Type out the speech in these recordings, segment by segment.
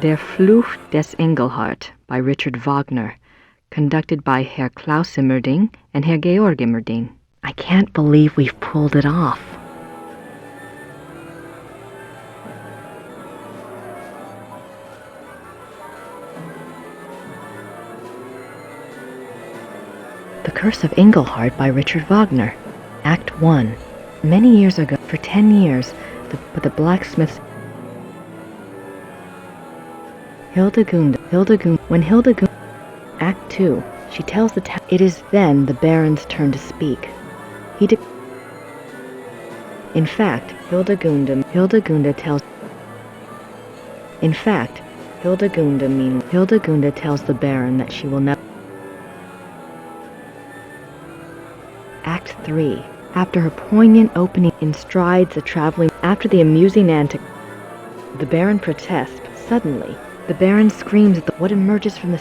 Der Fluch des Engelhart by Richard Wagner, conducted by Herr Klaus Immerding and Herr Georg Immerding. I can't believe we've pulled it off. The Curse of Engelhart by Richard Wagner, Act 1. Many years ago, for 10 years, the blacksmiths Hildegund, when Hildegund, Act 2, she tells the town, it is then the Baron's turn to speak. In fact, Hildegunda tells the Baron that she will never. Act 3. After her poignant opening in strides a traveling, after the amusing antic, the Baron protests. Suddenly, the Baron screams at what emerges from the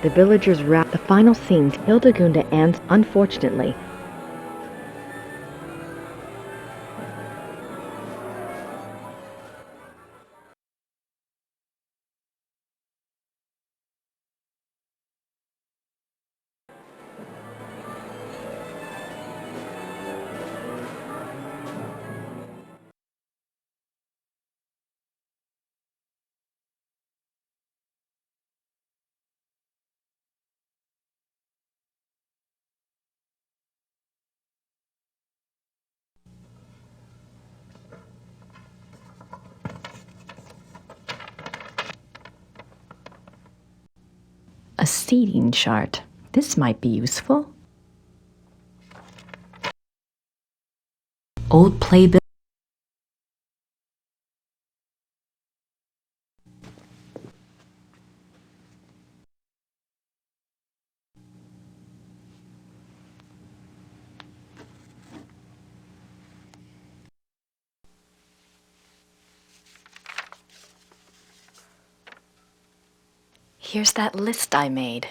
villagers wrap. The final scenes, Hildegunda and, unfortunately, a seating chart. This might be useful. Old playbill. Here's that list I made.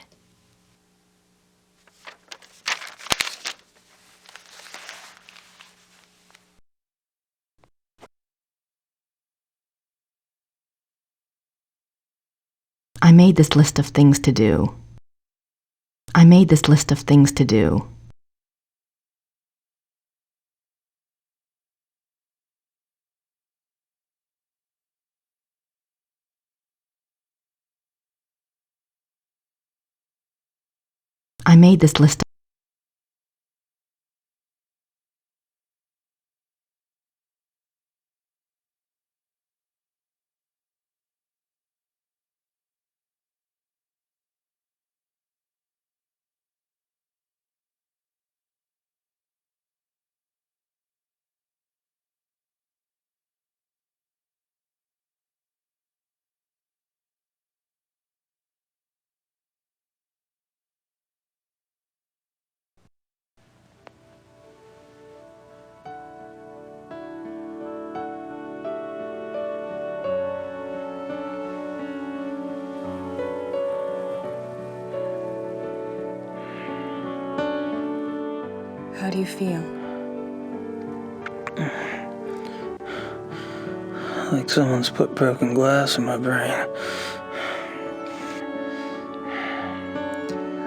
I made this list of things to do. I made this list of things to do. I made this list. How do you feel? Like someone's put broken glass in my brain.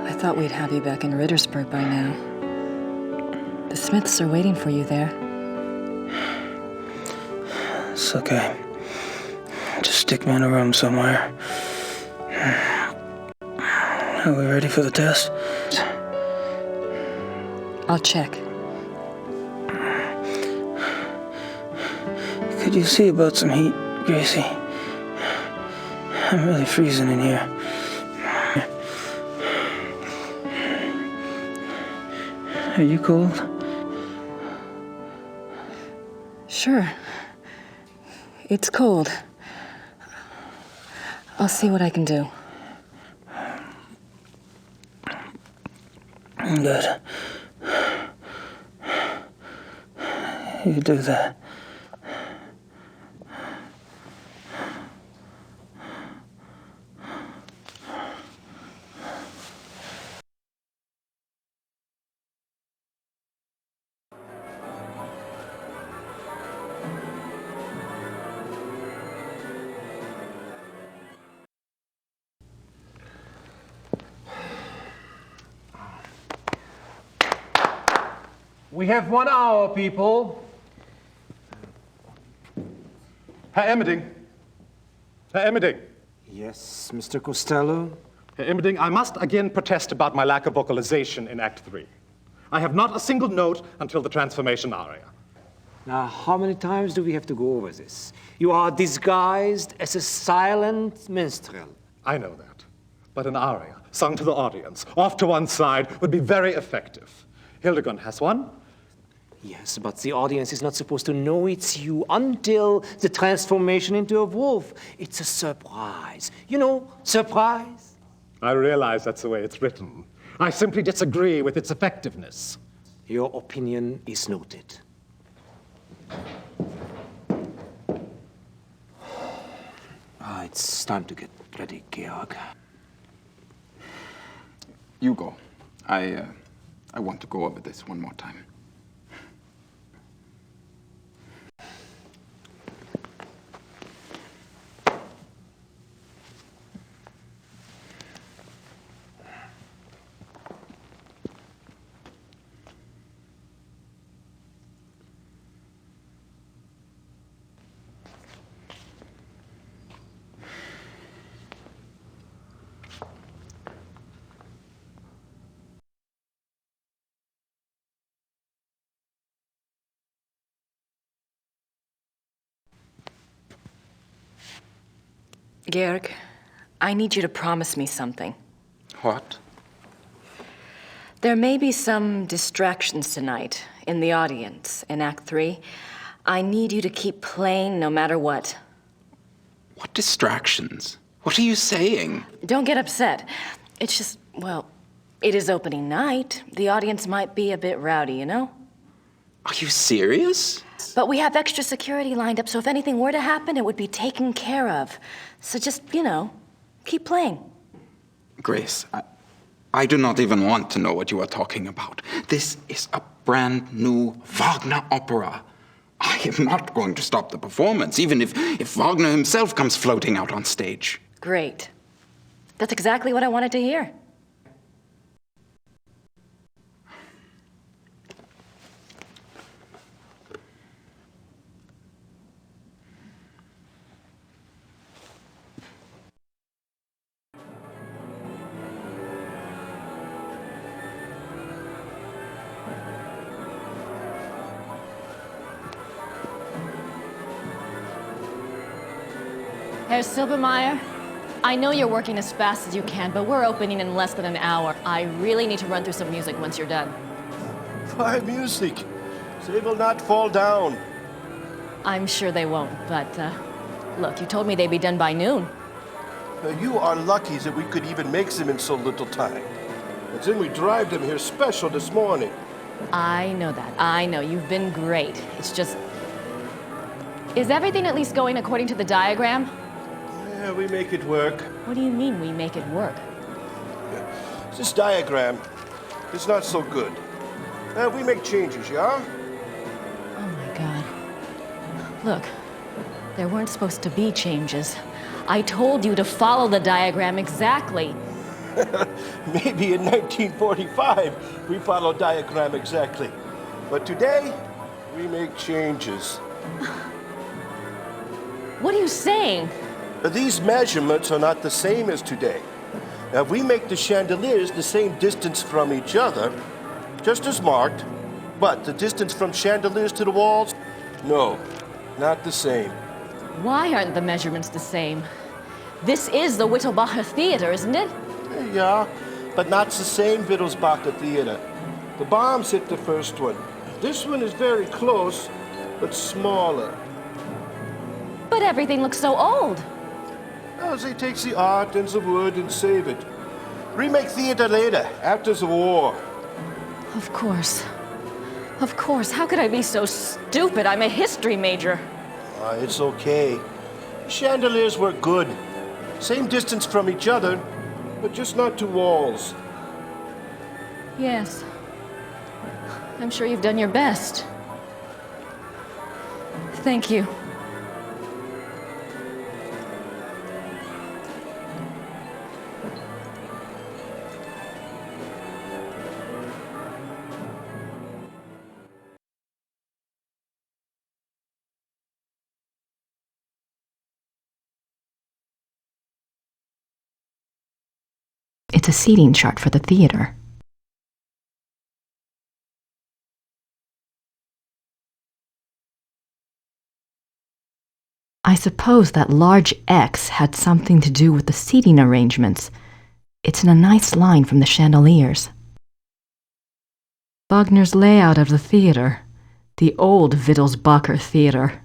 I thought we'd have you back in Rittersburg by now. The Smiths are waiting for you there. It's okay. Just stick me in a room somewhere. Are we ready for the test? I'll check. Could you see about some heat, Gracie? I'm really freezing in here. Are you cold? Sure. It's cold. I'll see what I can do. Good. You do that. We have 1 hour, people. Herr Emmerding. Herr Emmerding. Yes, Mr. Costello? Herr Emmerding, I must again protest about my lack of vocalization in Act 3. I have not a single note until the transformation aria. Now, how many times do we have to go over this? You are disguised as a silent minstrel. I know that. But an aria, sung to the audience, off to one side, would be very effective. Hildegard has one. Yes, but the audience is not supposed to know it's you until the transformation into a wolf. It's a surprise. You know, surprise. I realize that's the way it's written. I simply disagree with its effectiveness. Your opinion is noted. It's time to get ready, Georg. You go. I want to go over this one more time. Georg, I need you to promise me something. What? There may be some distractions tonight in the audience in Act 3. I need you to keep playing no matter what. What distractions? What are you saying? Don't get upset. It's just, well, it is opening night. The audience might be a bit rowdy, you know? Are you serious? But we have extra security lined up, so if anything were to happen, it would be taken care of. So just, you know, keep playing. Grace, I do not even want to know what you are talking about. This is a brand new Wagner opera. I am not going to stop the performance, even if Wagner himself comes floating out on stage. Great. That's exactly what I wanted to hear. Herr Silbermeyer, I know you're working as fast as you can, but we're opening in less than an hour. I really need to run through some music once you're done. Why music? They will not fall down. I'm sure they won't, but look, you told me they'd be done by noon. You are lucky that we could even make them in so little time. And then we drive them here special this morning. I know that. I know. You've been great. It's just... Is everything at least going according to the diagram? Yeah, we make it work. What do you mean we make it work? This diagram is not so good. We make changes, yeah? Oh my God. Look, there weren't supposed to be changes. I told you to follow the diagram exactly. Maybe in 1945 we followed diagram exactly. But today, we make changes. What are you saying? These measurements are not the same as today. Now, we make the chandeliers the same distance from each other, just as marked, but the distance from chandeliers to the walls, no, not the same. Why aren't the measurements the same? This is the Wittelbacher Theater, isn't it? Yeah, but not the same Wittelsbacher Theater. The bombs hit the first one. This one is very close, but smaller. But everything looks so old. Oh, they take the art and the wood and save it. Remake theater later, after the war. Of course. Of course. How could I be so stupid? I'm a history major. It's okay. Chandeliers were good. Same distance from each other, but just not two walls. Yes. I'm sure you've done your best. Thank you. a seating chart for the theater. I suppose that large X had something to do with the seating arrangements. It's in a nice line from the chandeliers. Wagner's layout of the theater. The old Wittelsbacher Theater.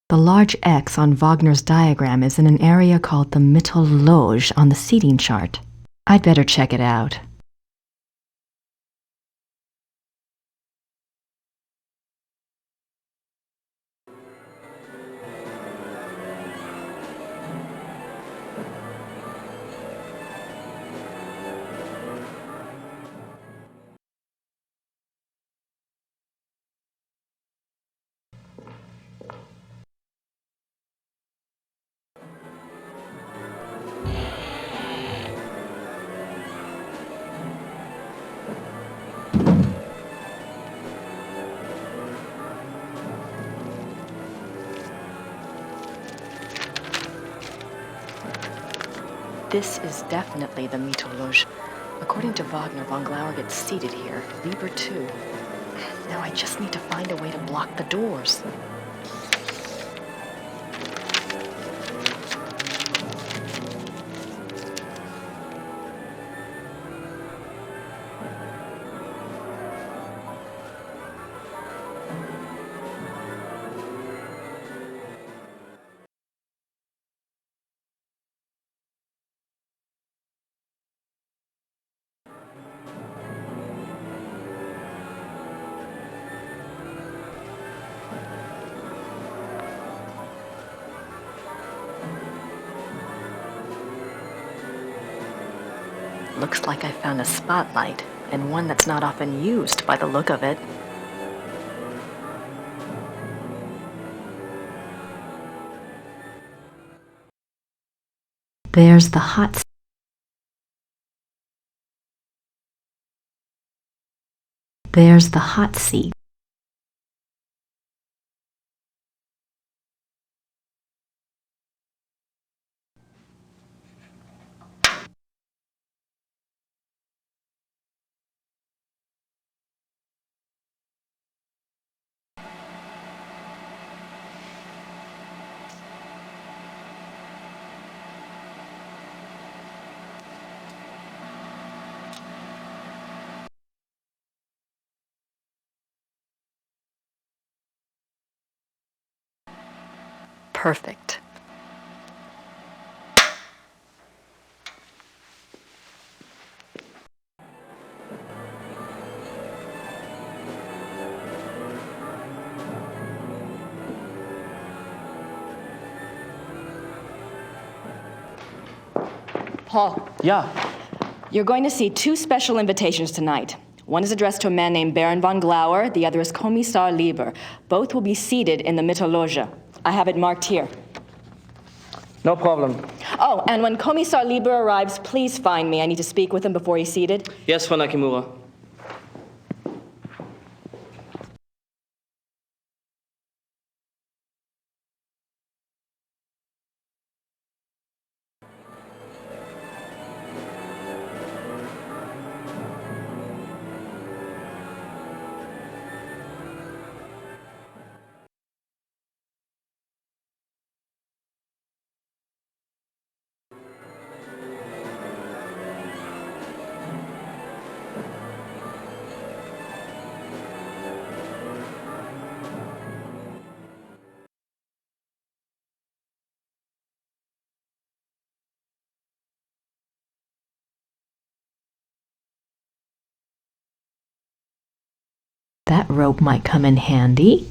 The large X on Wagner's diagram is in an area called the Mittelloge on the seating chart. I'd better check it out. This is definitely the Mittelloge. According to Wagner, von Glauer gets seated here. Lieber too. Now I just need to find a way to block the doors. Looks like I found a spotlight, and one that's not often used by the look of it. There's the hot There's the hot seat. Perfect. Paul. Yeah. You're going to see two special invitations tonight. One is addressed to a man named Baron von Glauer, the other is Kommissar Lieber. Both will be seated in the Mittelloge. I have it marked here. No problem. Oh, and when Kommissar Lieber arrives, please find me. I need to speak with him before he's seated. Yes, Frau Nakamura. That rope might come in handy.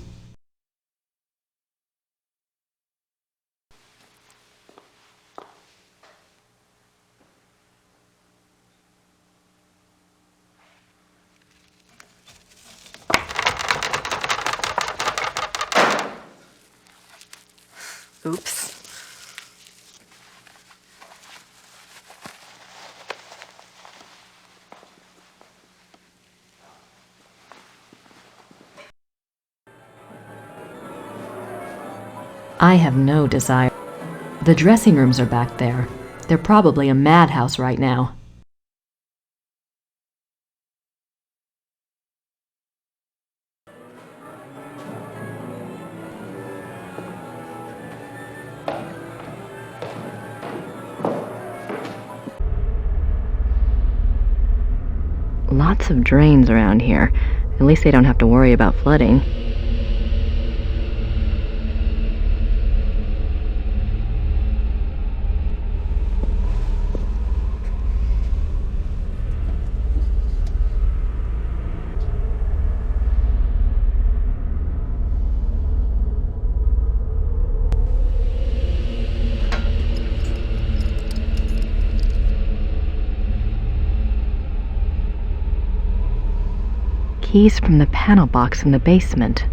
Oops. I have no desire. The dressing rooms are back there. They're probably a madhouse right now. Lots of drains around here. At least they don't have to worry about flooding. Keys from the panel box in the basement.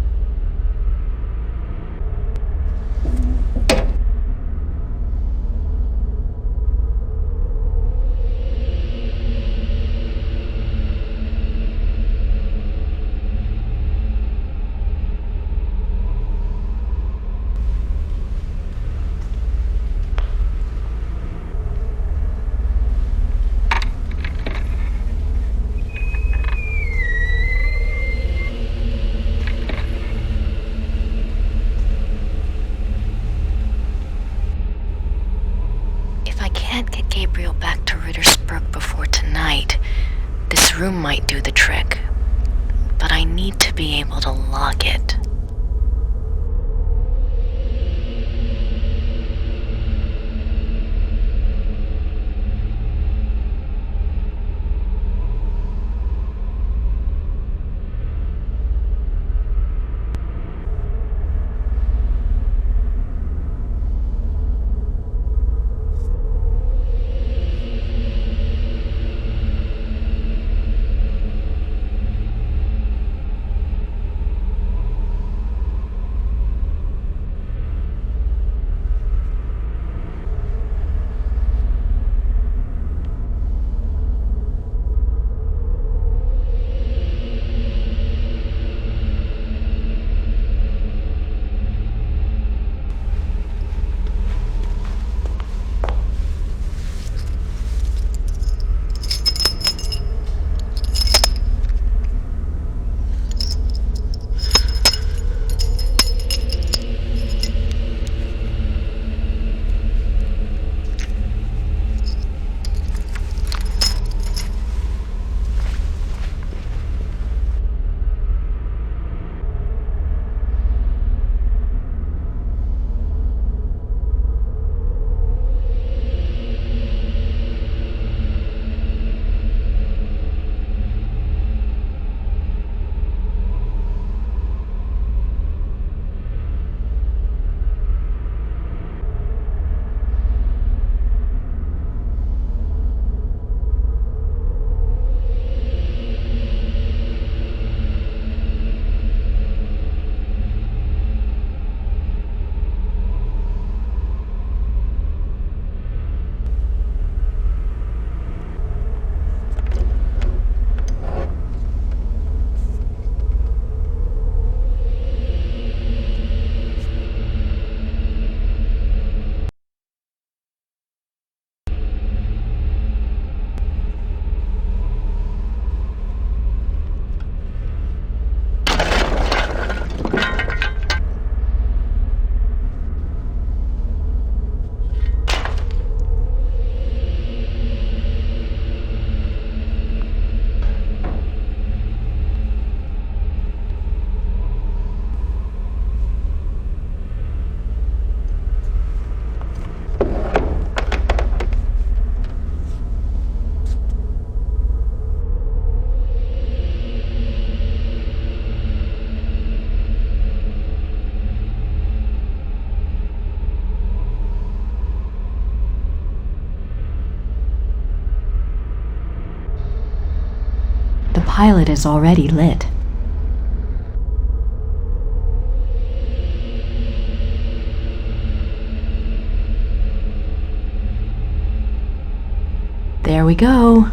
If I can't get Gabriel back to Rittersburg before tonight, this room might do the trick. But I need to be able to lock it. The pilot is already lit. There we go.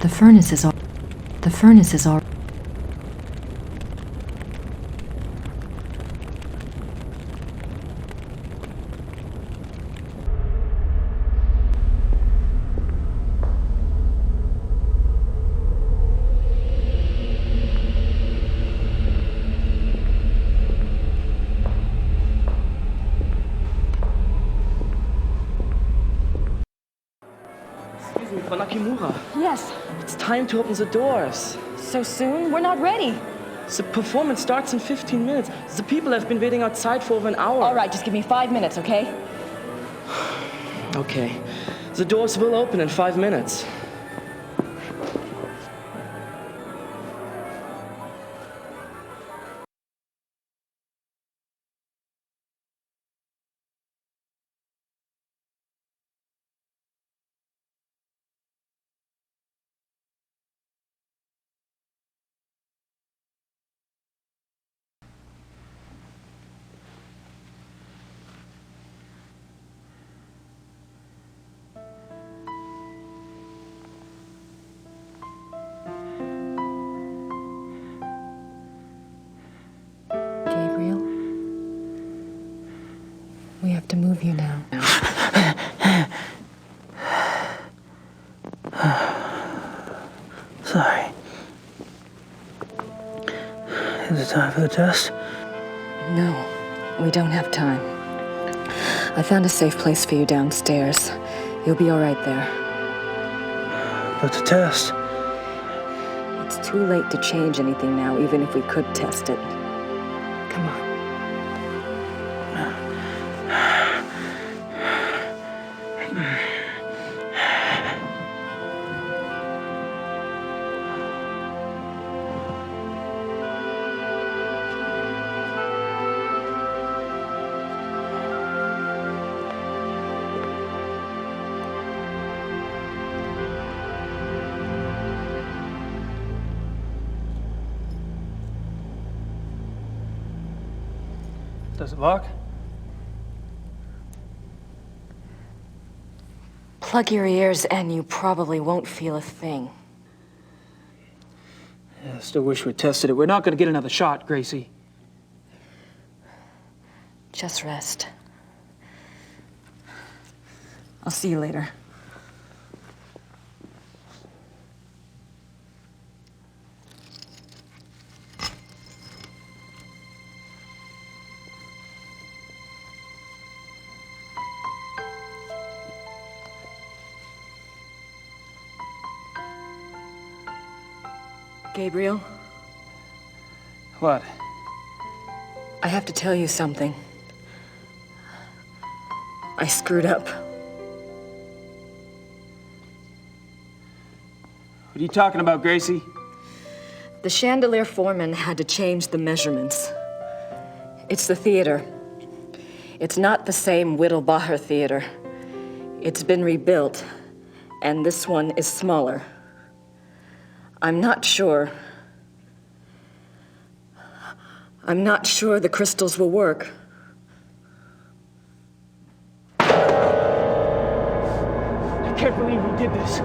The furnace is all. Excuse me, Frau Nakimura. Yes. It's time to open the doors. So soon? We're not ready. The performance starts in 15 minutes. The people have been waiting outside for over an hour. All right, just give me 5 minutes, okay? Okay. The doors will open in 5 minutes. Gabriel, we have to move you now. Sorry. Is it time for the test? No, we don't have time. I found a safe place for you downstairs. You'll be all right there. But the test? It's too late to change anything now, even if we could test it. Come on. Does it work? Plug your ears and you probably won't feel a thing. Yeah, I still wish we tested it. We're not going to get another shot, Gracie. Just rest. I'll see you later. Gabriel, What? I have to tell you something. I screwed up. What are you talking about, Gracie? The chandelier foreman had to change the measurements. It's the theater. It's not the same Whittlbacher theater. It's been rebuilt, and this one is smaller. I'm not sure the crystals will work. I can't believe you did this.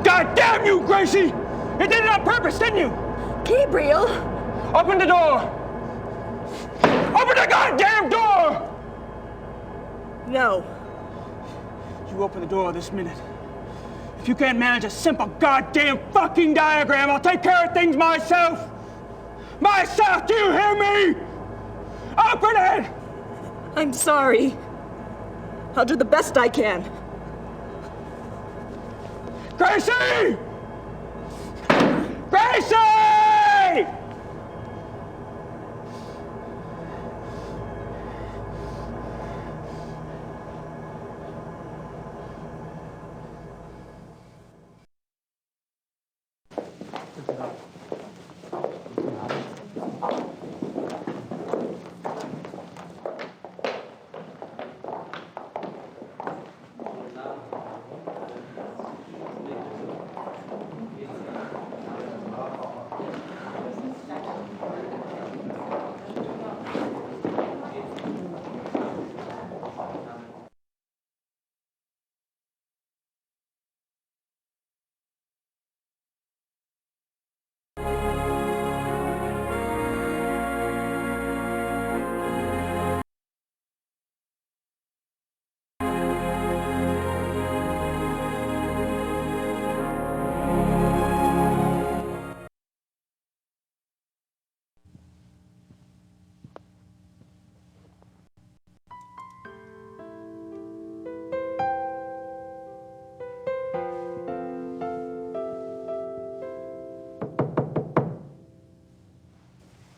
God damn you, Gracie! You did it on purpose, didn't you? Gabriel! Open the door! Open the goddamn door! No. You open the door this minute. If you can't manage a simple goddamn fucking diagram, I'll take care of things myself! Myself, do you hear me? Open it! I'm sorry. I'll do the best I can. Gracie! Gracie!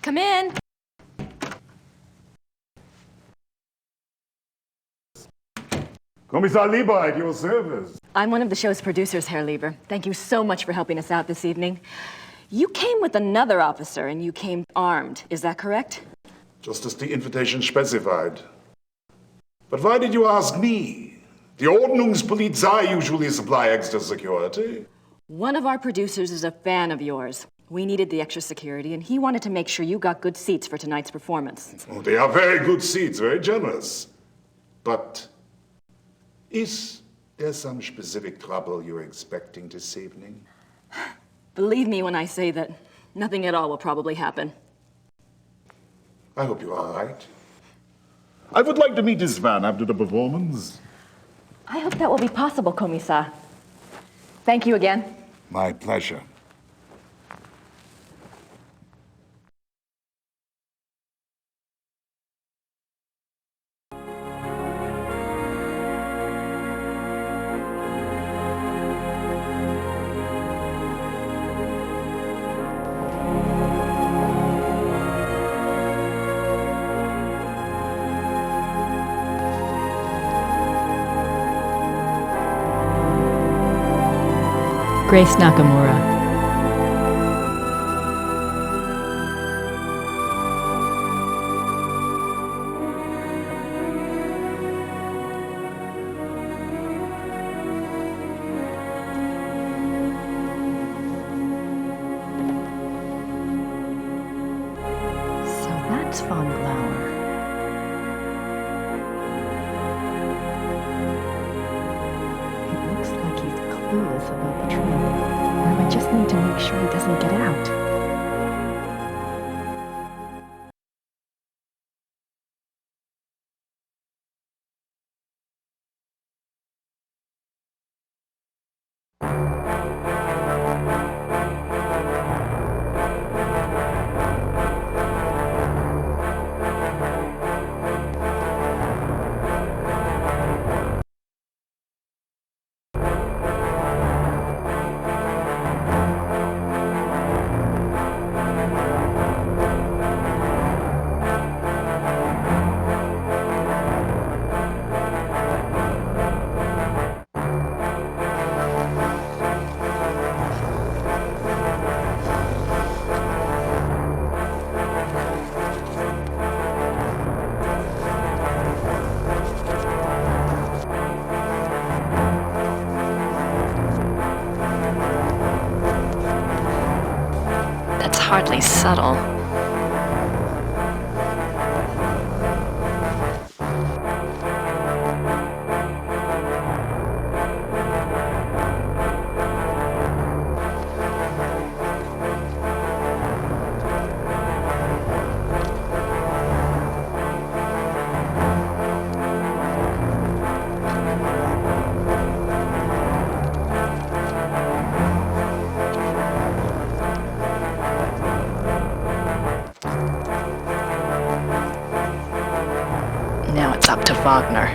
Come in. Kommissar Lieber, at your service. I'm one of the show's producers, Herr Lieber. Thank you so much for helping us out this evening. You came with another officer, and you came armed. Is that correct? Just as the invitation specified. But why did you ask me? The Ordnungspolizei usually supply extra security. One of our producers is a fan of yours. We needed the extra security, and he wanted to make sure you got good seats for tonight's performance. Oh, they are very good seats, very generous. But is there some specific trouble you're expecting this evening? Believe me when I say that nothing at all will probably happen. I hope you're all right. I would like to meet this man after the performance. I hope that will be possible, Kommissar. Thank you again. My pleasure. Grace Nakamura. So that's Von Glauer. It looks like he's clueless about the trip. Now I just need to make sure he doesn't get out. That's hardly subtle. Now it's up to Wagner.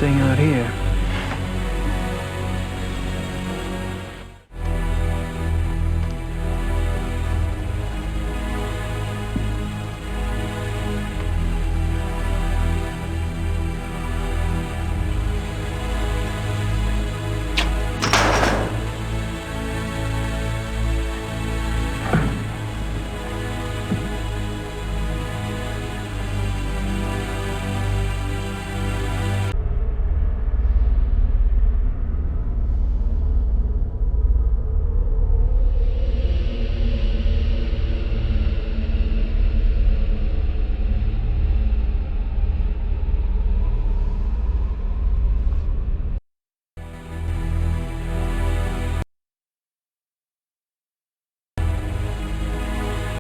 thing out here.